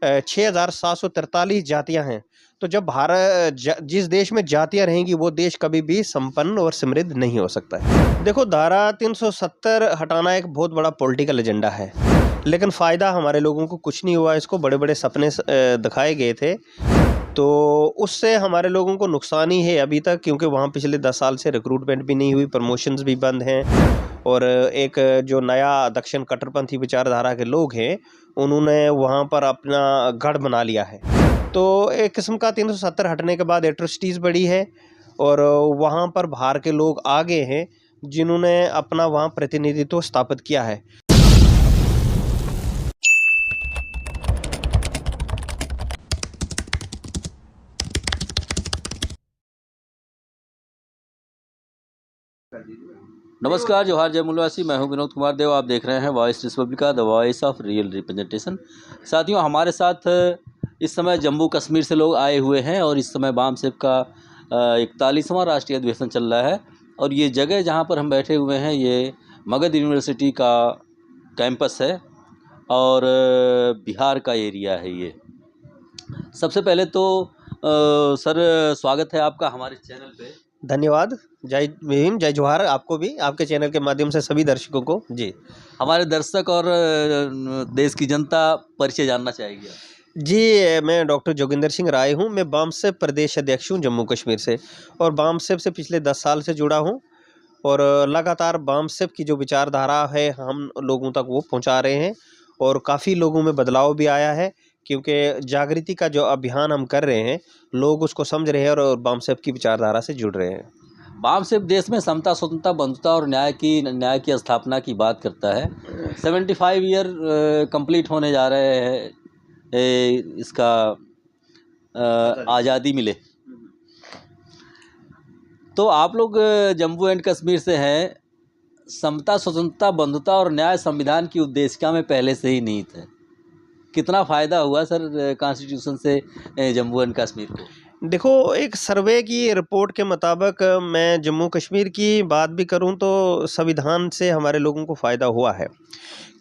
6,743 जातियां हैं। तो जब जिस देश में जातियां रहेंगी वो देश कभी भी संपन्न और समृद्ध नहीं हो सकता है। देखो, धारा 370 हटाना एक बहुत बड़ा पॉलिटिकल एजेंडा है, लेकिन फ़ायदा हमारे लोगों को कुछ नहीं हुआ। इसको बड़े बड़े सपने दिखाए गए थे, तो उससे हमारे लोगों को नुकसान ही है अभी तक, क्योंकि वहाँ पिछले 10 साल से रिक्रूटमेंट भी नहीं हुई, प्रमोशंस भी बंद हैं। और एक जो नया दक्षिण कट्टरपंथी विचारधारा के लोग हैं, उन्होंने वहाँ पर अपना गढ़ बना लिया है। तो एक किस्म का 370 हटने के बाद एट्रोसिटीज़ बढ़ी है, और वहाँ पर बाहर के लोग आ गए हैं जिन्होंने अपना वहाँ प्रतिनिधित्व स्थापित किया है। नमस्कार, जोहार, जय मूलवासी। मैं हूं विनोद कुमार देव। आप देख रहे हैं voice Republica, the voice of real representation. साथियों, हमारे साथ इस समय जम्मू कश्मीर से लोग आए हुए हैं और इस समय बामसेफ का 41वां राष्ट्रीय अधिवेशन चल रहा है। और ये जगह जहां पर हम बैठे हुए हैं, ये मगध यूनिवर्सिटी का कैंपस है और बिहार का एरिया है ये। सबसे पहले तो सर, स्वागत है आपका हमारे चैनल पे। धन्यवाद। जय भीम, जय जोहार आपको भी, आपके चैनल के माध्यम से सभी दर्शकों को। जी, हमारे दर्शक और देश की जनता परिचय जानना चाहेगी आप। जी, मैं डॉक्टर जोगिंदर सिंह राय हूँ। मैं बामसेफ प्रदेश अध्यक्ष हूँ जम्मू कश्मीर से, और बामसेफ से पिछले 10 साल से जुड़ा हूँ, और लगातार बामसेफ की जो विचारधारा है हम लोगों तक वो पहुँचा रहे हैं, और काफ़ी लोगों में बदलाव भी आया है, क्योंकि जागृति का जो अभियान हम कर रहे हैं, लोग उसको समझ रहे हैं और बामसेफ की विचारधारा से जुड़ रहे हैं। बामसेफ देश में समता, स्वतंत्रता, बंधुता और न्याय की स्थापना की बात करता है। 75 ईयर कंप्लीट होने जा रहे हैं इसका आज़ादी मिले। तो आप लोग जम्मू एंड कश्मीर से हैं। समता, स्वतंत्रता, बंधुता और न्याय संविधान की उद्देशिका में पहले से ही निहित है। कितना फ़ायदा हुआ सर कॉन्स्टिट्यूशन से जम्मू एंड कश्मीर को? देखो, एक सर्वे की रिपोर्ट के मुताबिक मैं जम्मू कश्मीर की बात भी करूं तो संविधान से हमारे लोगों को फ़ायदा हुआ है,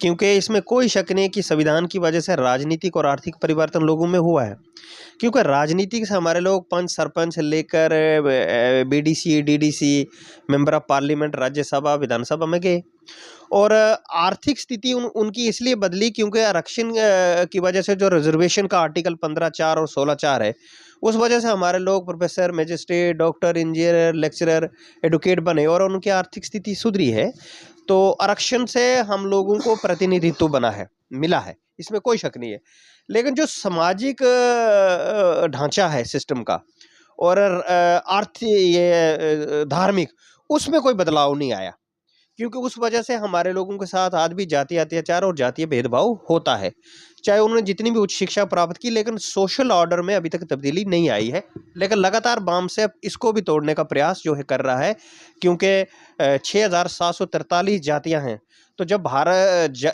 क्योंकि इसमें कोई शक नहीं कि संविधान की वजह से राजनीतिक और आर्थिक परिवर्तन लोगों में हुआ है। क्योंकि राजनीतिक से हमारे लोग पंच, सरपंच लेकर BDC, DDC, member of parliament, Rajya Sabha, Vidhan Sabha में गए, और आर्थिक स्थिति उनकी इसलिए बदली क्योंकि आरक्षण की वजह से जो रिजर्वेशन का आर्टिकल 15(4) और 16(4) है, उस वजह से हमारे लोग professor, magistrate, doctor, engineer, lecturer, advocate बने और उनकी आर्थिक स्थिति सुधरी है। तो आरक्षण से हम लोगों को प्रतिनिधित्व बना है, मिला है, इसमें कोई शक नहीं है। लेकिन जो सामाजिक ढांचा है सिस्टम का, और धार्मिक, उसमें कोई बदलाव नहीं आया, क्योंकि उस वजह से हमारे लोगों के साथ आज भी जातीय अत्याचार और जातीय भेदभाव होता है, चाहे उन्होंने जितनी भी उच्च शिक्षा प्राप्त की, लेकिन सोशल ऑर्डर में अभी तक तब्दीली नहीं आई है। लेकिन लगातार बामसेफ इसको भी तोड़ने का प्रयास जो है कर रहा है, क्योंकि 6,743 जातियां हैं। तो जब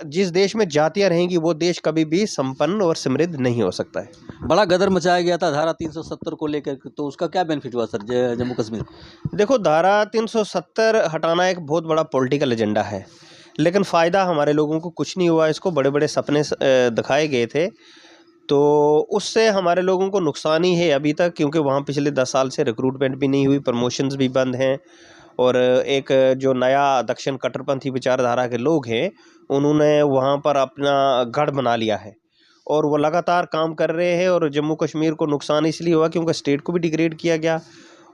जिस देश में जातियां रहेंगी वो देश कभी भी संपन्न और समृद्ध नहीं हो सकता है। बड़ा गदर मचाया गया था धारा 370 को लेकर, तो उसका क्या बेनिफिट हुआ सर जम्मू कश्मीर को? देखो, धारा 370 हटाना एक बहुत बड़ा पॉलिटिकल एजेंडा है, लेकिन फ़ायदा हमारे लोगों को कुछ नहीं हुआ। इसको बड़े बड़े सपने दिखाए गए थे, तो उससे हमारे लोगों को नुकसान ही है अभी तक, क्योंकि वहाँ पिछले 10 साल से रिक्रूटमेंट भी नहीं हुई, प्रमोशंस भी बंद हैं। और एक जो नया दक्षिण कट्टरपंथी विचारधारा के लोग हैं, उन्होंने वहाँ पर अपना गढ़ बना लिया है, और वो लगातार काम कर रहे हैं। और जम्मू कश्मीर को नुकसान इसलिए हुआ क्योंकि स्टेट को भी डिग्रेड किया गया,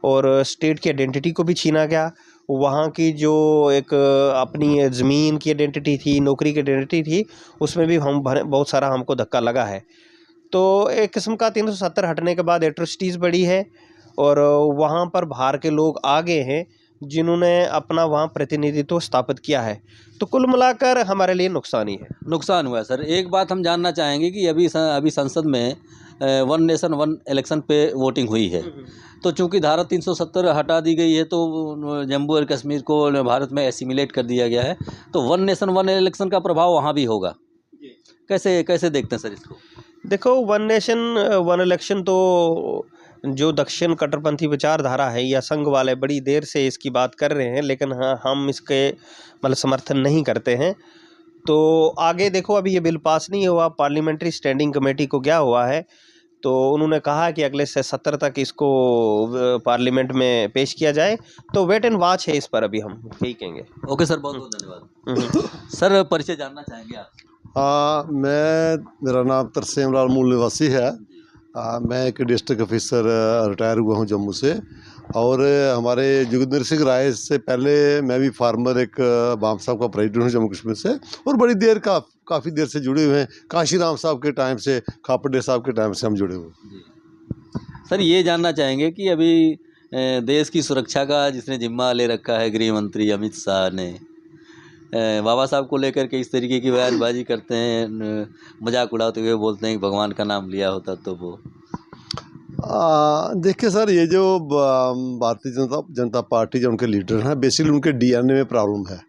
और स्टेट की आइडेंटिटी को भी छीना गया। वहाँ की जो एक अपनी ज़मीन की आइडेंटिटी थी, नौकरी की आइडेंटिटी थी, उसमें भी बहुत सारा हमको धक्का लगा है। तो एक किस्म का 370 हटने के बाद एट्रोसिटीज़ बढ़ी है, और वहाँ पर बाहर के लोग आ गए हैं जिन्होंने अपना वहाँ प्रतिनिधित्व स्थापित किया है। तो कुल मिलाकर हमारे लिए नुकसान ही है। नुकसान हुआ है सर। एक बात हम जानना चाहेंगे कि अभी संसद में वन नेशन वन इलेक्शन पे वोटिंग हुई है, तो चूंकि धारा 370 हटा दी गई है, तो जम्मू और कश्मीर को भारत में एसिमिलेट कर दिया गया है, तो वन नेशन वन इलेक्शन का प्रभाव वहाँ भी होगा। कैसे कैसे देखते हैं सर इसको? देखो, वन नेशन वन इलेक्शन तो जो दक्षिण कट्टरपंथी विचारधारा है या संघ वाले बड़ी देर से इसकी बात कर रहे हैं, लेकिन हाँ, हम इसके मतलब समर्थन नहीं करते हैं। तो आगे देखो, अभी ये बिल पास नहीं हुआ, पार्लियामेंट्री स्टैंडिंग कमेटी को क्या हुआ है, तो उन्होंने कहा कि अगले से 17 तक इसको पार्लियामेंट में पेश किया जाए। तो वेट एंड वॉच है इस पर, अभी हम यही कहेंगे। ओके सर, बहुत बहुत धन्यवाद। सर परिचय जानना चाहेंगे आप? मेरा नाम तरसेम लाल मूल निवासी है। मैं एक डिस्ट्रिक्ट ऑफिसर रिटायर हुआ हूँ जम्मू से। और हमारे जोगिंदर सिंह राय से पहले मैं भी फार्मर एक बाम साहब का प्रेसिडेंट हूँ जम्मू कश्मीर से, और बड़ी देर काफ़ी देर से जुड़े हुए हैं। काशी राम साहब के टाइम से, खापड़े साहब के टाइम से हम जुड़े हुए हैं। सर ये जानना चाहेंगे कि अभी देश की सुरक्षा का जिसने जिम्मा ले रखा है गृह मंत्री अमित शाह ने, बाबा साहब को लेकर के इस तरीके की बयानबाजी करते हैं, मजाक उड़ाते हुए बोलते हैं कि भगवान का नाम लिया होता तो वो। देखिए सर, ये जो भारतीय जनता पार्टी जो उनके लीडर हैं, बेसिकली उनके डीएनए में प्रॉब्लम है।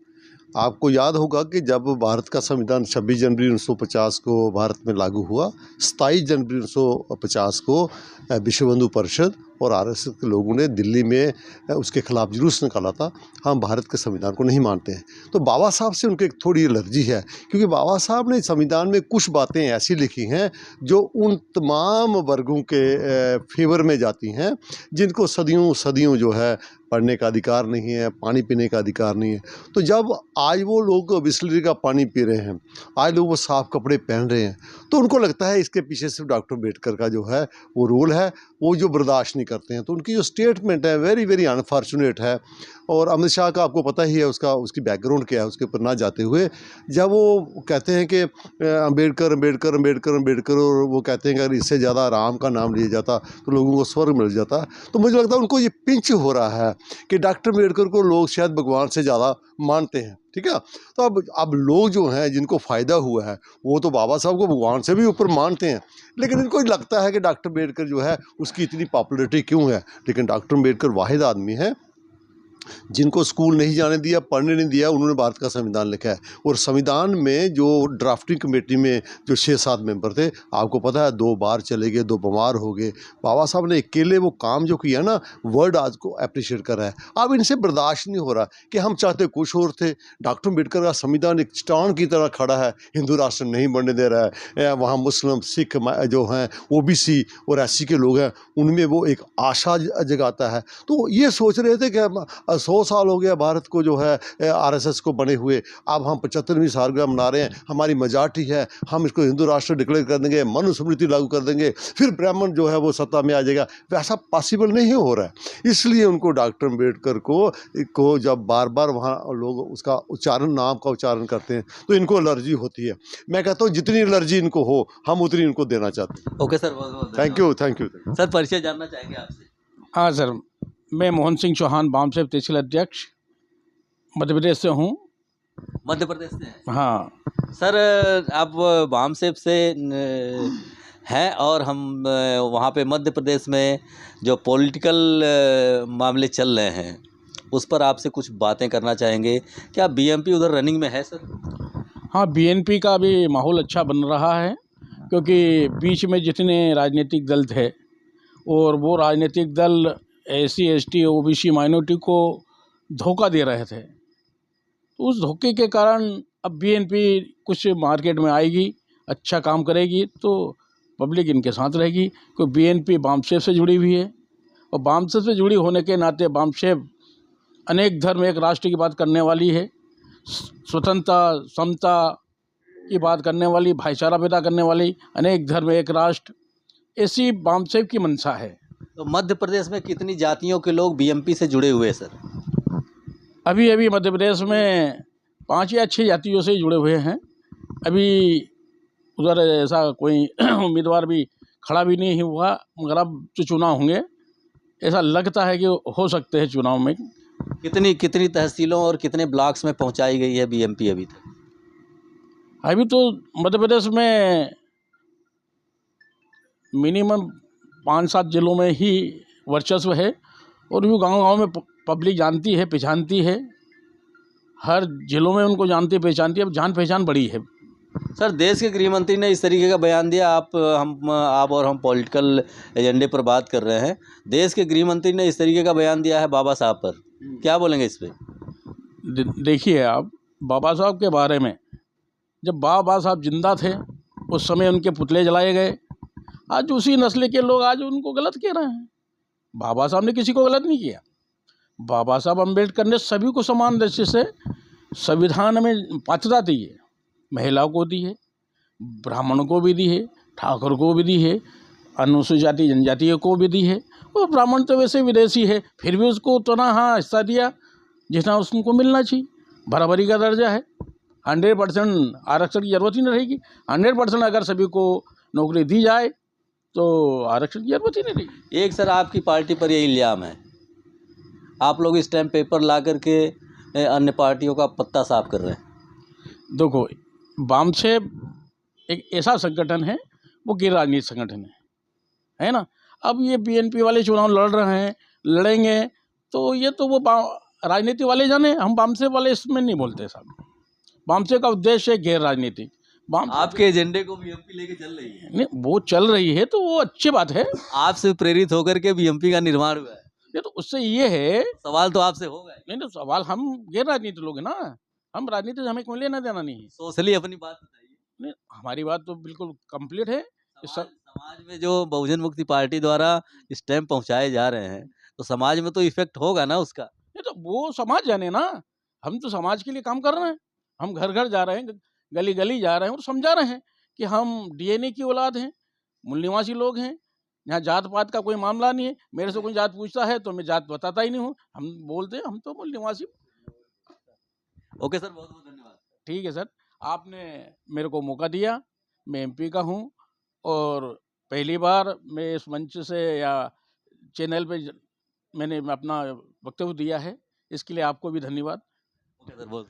आपको याद होगा कि जब भारत का संविधान 26 जनवरी 1950 को भारत में लागू हुआ, 27 जनवरी 1950 को विश्व हिंदू परिषद और आरएसएस के लोगों ने दिल्ली में उसके खिलाफ जुलूस निकाला था, हम भारत के संविधान को नहीं मानते हैं। तो बाबा साहब से उनके थोड़ी एलर्जी है, क्योंकि बाबा साहब ने संविधान में कुछ बातें ऐसी लिखी हैं जो उन तमाम वर्गों के फेवर में जाती हैं जिनको सदियों सदियों जो है पढ़ने का अधिकार नहीं है, पानी पीने का अधिकार नहीं है। तो जब आज वो लोग बिस्लरी का पानी पी रहे हैं, आज लोग वो साफ़ कपड़े पहन रहे हैं, तो उनको लगता है इसके पीछे सिर्फ डॉक्टर अम्बेडकर का जो है वो रोल है, वो जो बर्दाश्त नहीं करते हैं। तो उनकी जो स्टेटमेंट है वेरी वेरी अनफॉर्चुनेट है। और अमित शाह का आपको पता ही है उसकी बैकग्राउंड क्या है, उसके ऊपर ना जाते हुए जब वो कहते हैं कि अम्बेडकर अम्बेडकर अम्बेडकर अम्बेडकर, और वो कहते हैं कि अगर इससे ज़्यादा राम का नाम लिया जाता तो लोगों को स्वर्ग मिल जाता, तो मुझे लगता है उनको ये पिंच हो रहा है कि डॉक्टर अम्बेडकर को लोग शायद भगवान से ज़्यादा मानते हैं। ठीक है, तो अब लोग जो हैं जिनको फ़ायदा हुआ है वो तो बाबा साहब को भगवान से भी ऊपर मानते हैं, लेकिन इनको लगता है कि डॉक्टर अम्बेडकर जो है उसकी इतनी पॉपुलैरिटी क्यों है। लेकिन डॉक्टर अम्बेडकर वाहिद आदमी है जिनको स्कूल नहीं जाने दिया, पढ़ने नहीं दिया, उन्होंने भारत का संविधान लिखा है। और संविधान में जो ड्राफ्टिंग कमेटी में जो 6-7 मेंबर थे, आपको पता है 2 बार चले गए, 2 बीमार हो गए। बाबा साहब ने अकेले वो काम जो किया ना, वर्ल्ड आज को अप्रिशिएट कर रहा है। अब इनसे बर्दाश्त नहीं हो रहा कि हम चाहते कुछ और थे। डॉक्टर अम्बेडकर का संविधान एक चट्टान की तरह खड़ा है, हिंदू राष्ट्र नहीं बनने दे रहा है। वहाँ मुस्लिम, सिख जो हैं, ओबीसी और एससी के लोग हैं, उनमें वो एक आशा जगाता है। तो ये सोच रहे थे कि 100 साल हो गया भारत को जो है आरएसएस को बने हुए, अब हम 75वीं सालगिरह मना रहे हैं, हमारी मेजॉरिटी है, हम इसको हिंदू राष्ट्र डिक्लेयर कर देंगे, मनुस्मृति लागू कर देंगे, फिर ब्राह्मण जो है वो सत्ता में आ जाएगा। वैसा पॉसिबल नहीं हो रहा है। इसलिए उनको डॉक्टर अम्बेडकर को जब बार बार वहाँ लोग उसका नाम का उच्चारण करते हैं तो इनको एलर्जी होती है। मैं कहता हूँ जितनी एलर्जी इनको हो, हम उतनी इनको देना चाहते हैं। ओके सर, बहुत बहुत thank you, thank you. Sir परिचय जानना चाहेंगे आपसे? हाँ सर, मैं मोहन सिंह चौहान बामसेब तहसील अध्यक्ष मध्य प्रदेश से हूँ। मध्य प्रदेश से हैं? हाँ सर, आप बामसेब से हैं और हम वहाँ पे मध्य प्रदेश में जो पॉलिटिकल मामले चल रहे हैं उस पर आपसे कुछ बातें करना चाहेंगे। क्या बीएमपी उधर रनिंग में है सर? हाँ, बीएनपी का भी माहौल अच्छा बन रहा है, क्योंकि बीच में जितने राजनीतिक दल थे और वो राजनीतिक दल एससी एसटी ओबीसी माइनॉरिटी को धोखा दे रहे थे, तो उस धोखे के कारण अब बीएनपी कुछ मार्केट में आएगी, अच्छा काम करेगी तो पब्लिक इनके साथ रहेगी। क्योंकि बीएनपी बामसेब से जुड़ी हुई है, और बामसेब से जुड़ी होने के नाते बामसेब अनेक धर्म एक राष्ट्र की बात करने वाली है, स्वतंत्रता समता की बात करने वाली, भाईचारा पैदा करने वाली, अनेक धर्म एक राष्ट्र, ऐसी बामसेब की मंशा है। तो मध्य प्रदेश में कितनी जातियों के लोग बीएमपी से जुड़े हुए हैं सर? अभी मध्य प्रदेश में 5 या 6 जातियों से जुड़े हुए हैं। अभी उधर ऐसा कोई उम्मीदवार भी खड़ा भी नहीं हुआ, मगर अब जो चुनाव होंगे ऐसा लगता है कि हो सकते हैं चुनाव में। कितनी तहसीलों और कितने ब्लॉक्स में पहुंचाई गई है बीएमपी अभी तक? अभी तो मध्य प्रदेश में मिनिमम 5-7 जिलों में ही वर्चस्व है, और भी गांव-गांव में पब्लिक जानती है, पहचानती है, हर जिलों में उनको जानती पहचानती है, अब जान पहचान बड़ी है। सर, देश के गृह मंत्री ने इस तरीके का बयान दिया, आप और हम पॉलिटिकल एजेंडे पर बात कर रहे हैं, देश के गृह मंत्री ने इस तरीके का बयान दिया है बाबा साहब पर, क्या बोलेंगे इस पर? देखिए, आप बाबा साहब के बारे में जब बाबा साहब जिंदा थे उस समय उनके पुतले जलाए गए। आज उसी नस्ल के लोग आज उनको गलत कह रहे हैं। बाबा साहब ने किसी को गलत नहीं किया। बाबा साहब अम्बेडकर ने सभी को समान दृष्टि से संविधान में पात्रता दी है, महिलाओं को दी है, ब्राह्मणों को भी दी है, ठाकुर को भी दी है, अनुसूचित जाति जनजातीय को भी दी है। और ब्राह्मण तो वैसे विदेशी है, फिर भी उसको उतना हिस्सा दिया जितना उसको मिलना चाहिए। बराबरी का दर्जा है। 100% आरक्षण की जरूरत ही नहीं रहेगी। 100% अगर सभी को नौकरी दी जाए तो आरक्षण की जरूरत ही नहीं रहेगी। एक सर आपकी पार्टी पर ये इल्ज़ाम है, आप लोग इस टाइम पेपर ला करके अन्य पार्टियों का पत्ता साफ कर रहे हैं। देखो, वामसेप एक ऐसा संगठन है, वो गैर राजनीतिक संगठन है ना। अब ये बीएनपी वाले चुनाव लड़ रहे हैं, लड़ेंगे तो ये तो वो राजनीति वाले जाने, हम वामसेप वाले इसमें नहीं बोलते साहब। वामसेप का उद्देश्य है गैर राजनीतिक। आपके एजेंडे को बीएमपी लेके चल रही है। नहीं, वो चल रही है तो वो अच्छी बात है। आपसे प्रेरित होकर के बीएमपी का निर्माण हुआ है। ये तो उससे ये है, सवाल तो आपसे होगा। नहीं तो सवाल, हम गैर राजनीतिक लोग हैं ना, हम राजनीति से हमें कोई लेना देना नहीं है। सोशली अपनी बात बताइए। नहीं, हमारी बात तो बिल्कुल कंप्लीट है। समाज में जो बहुजन मुक्ति पार्टी द्वारा स्टैम्प पहुंचाए जा रहे हैं तो समाज में तो इफेक्ट होगा ना उसका। नहीं तो वो समाज जाने ना, हम तो समाज के लिए काम कर रहे हैं। हम घर घर जा रहे हैं, गली गली जा रहे हैं और समझा रहे हैं कि हम डीएनए की औलाद हैं, मूल निवासी लोग हैं। यहाँ जात पात का कोई मामला नहीं है। मेरे से कोई जात पूछता है तो मैं जात बताता ही नहीं हूँ। हम बोलते हैं हम तो मूल निवासी। ओके सर, बहुत बहुत धन्यवाद। ठीक है सर, आपने मेरे को मौका दिया। मैं एमपी का हूँ और पहली बार मैं इस मंच से या चैनल पे मैंने अपना वक्तव्य दिया है, इसके लिए आपको भी धन्यवाद। ओके सर, बहुत